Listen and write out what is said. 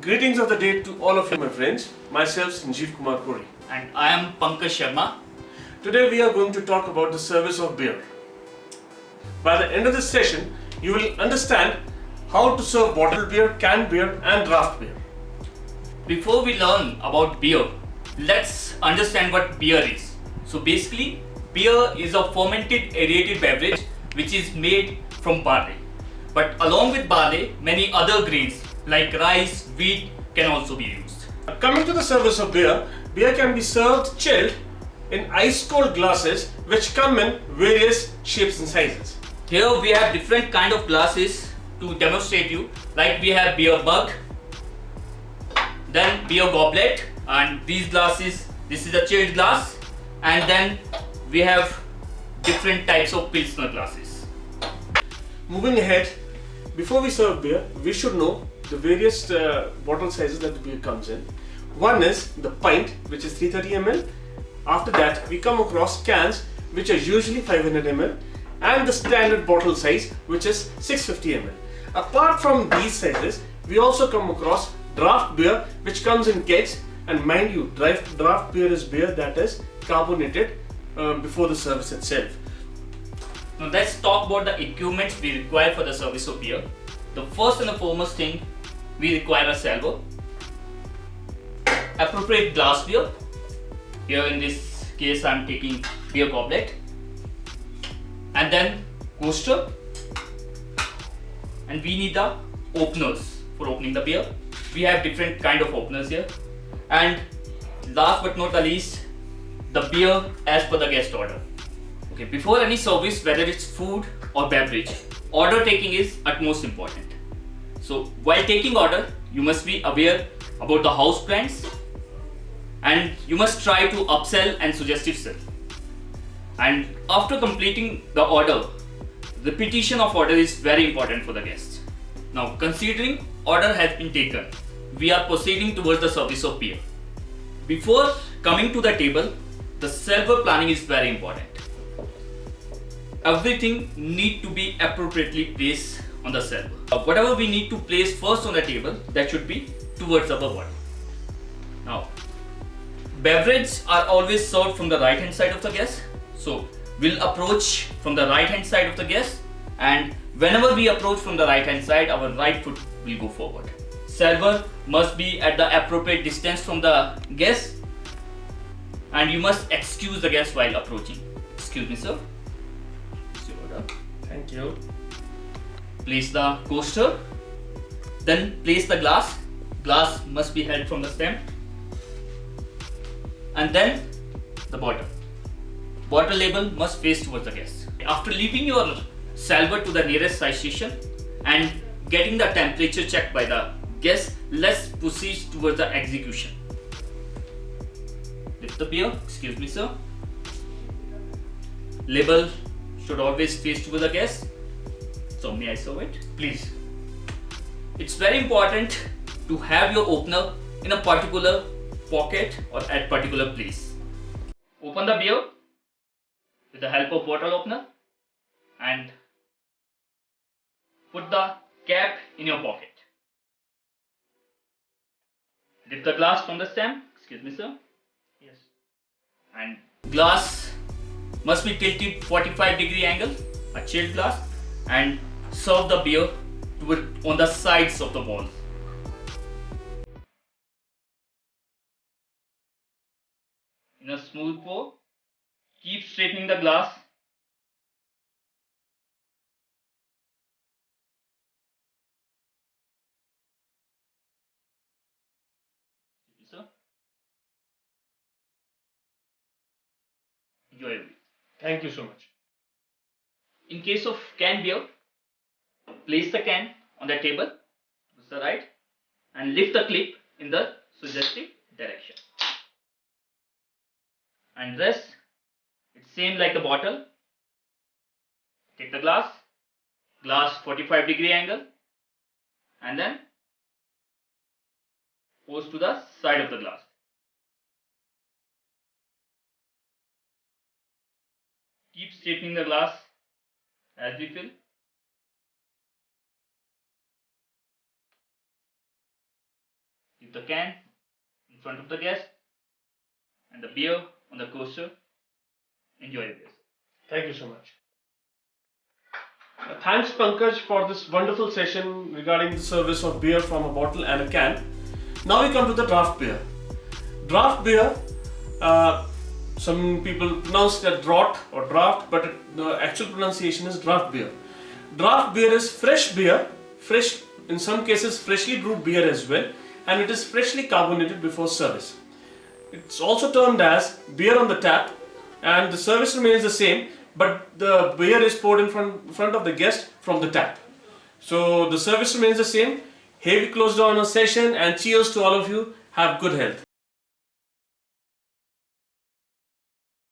Greetings of the day to all of you, my friends. Myself, Sanjeev Kumar Puri. And I am Pankaj Sharma. Today we are going to talk about the service of beer. By the end of this session, you will understand how to serve bottled beer, canned beer and draft beer. Before we learn about beer, let's understand what beer is. So basically, beer is a fermented aerated beverage which is made from barley. But along with barley, many other grains like rice, wheat can also be used. Coming to the service of beer, beer can be served chilled in ice cold glasses which come in various shapes and sizes. Here we have different kind of glasses to demonstrate you. Like we have beer mug, then beer goblet, and these glasses, this is a chilled glass, and then we have different types of Pilsner glasses. Moving ahead, before we serve beer, we should know the various bottle sizes that the beer comes in. One is the pint, which is 330 ml. After that, we come across cans, which are usually 500 ml, and the standard bottle size, which is 650 ml. Apart from these sizes, we also come across draft beer, which comes in kegs. And mind you, draft beer is beer that is carbonated before the service itself. Now let's talk about the equipment we require for the service of beer. The first and the foremost thing, we require a salver, appropriate glassware. Here in this case I am taking beer goblet, and then coaster, and we need the openers for opening the beer. We have different kind of openers here, and last but not the least, the beer as per the guest order. Okay, before any service, whether it's food or beverage, order taking is utmost important. So while taking order, you must be aware about the house brands, and you must try to upsell and suggestive sell. And after completing the order, repetition of order is very important for the guest. Now considering order has been taken, we are proceeding towards the service of beer. Before coming to the table, the server planning is very important. Everything need to be appropriately placed on the server. Whatever we need to place first on the table, that should be towards our bottom. Now, beverages are always served from the right hand side of the guest. So we'll approach from the right hand side of the guest, and whenever we approach from the right hand side, our right foot will go forward. Server must be at the appropriate distance from the guest, and you must excuse the guest while approaching. Excuse me, sir. Thank you. Place the coaster, then place the glass. Glass must be held from the stem, and then the bottle. Bottle label must face towards the guest. After leaving your salver to the nearest side station and getting the temperature checked by the guest, let's proceed towards the execution. Lift the beer. Excuse me, sir. Label should always face towards the guest. So may I serve it? Please. It's very important to have your opener in a particular pocket or at particular place. Open the beer with the help of bottle opener and put the cap in your pocket. Dip the glass from the stem. Excuse me, sir. Yes. And glass must be tilted 45-degree angle, a chilled glass, and serve the beer on the sides of the bowl. In a smooth pour, keep straightening the glass. Sir, enjoy it. Thank you so much. In case of canned beer, place the can on the table to the right and lift the clip in the suggestive direction. And rest, it's same like the bottle. Take the glass 45-degree angle, and then pose to the side of the glass. Keep straightening the glass as we fill. the can in front of the guest and the beer on the coaster. Enjoy the beer. Thank you so much. Thanks, Pankaj, for this wonderful session regarding the service of beer from a bottle and a can. Now we come to the draft beer. Draft beer, some people pronounce it draught or draft, but the actual pronunciation is draft beer. Draft beer is fresh beer, fresh, in some cases freshly brewed beer as well, and it is freshly carbonated before service. It's also termed as beer on the tap, and the service remains the same, but the beer is poured in front of the guest from the tap. So the service remains the same. Here we close down our session, and cheers to all of you. Have good health.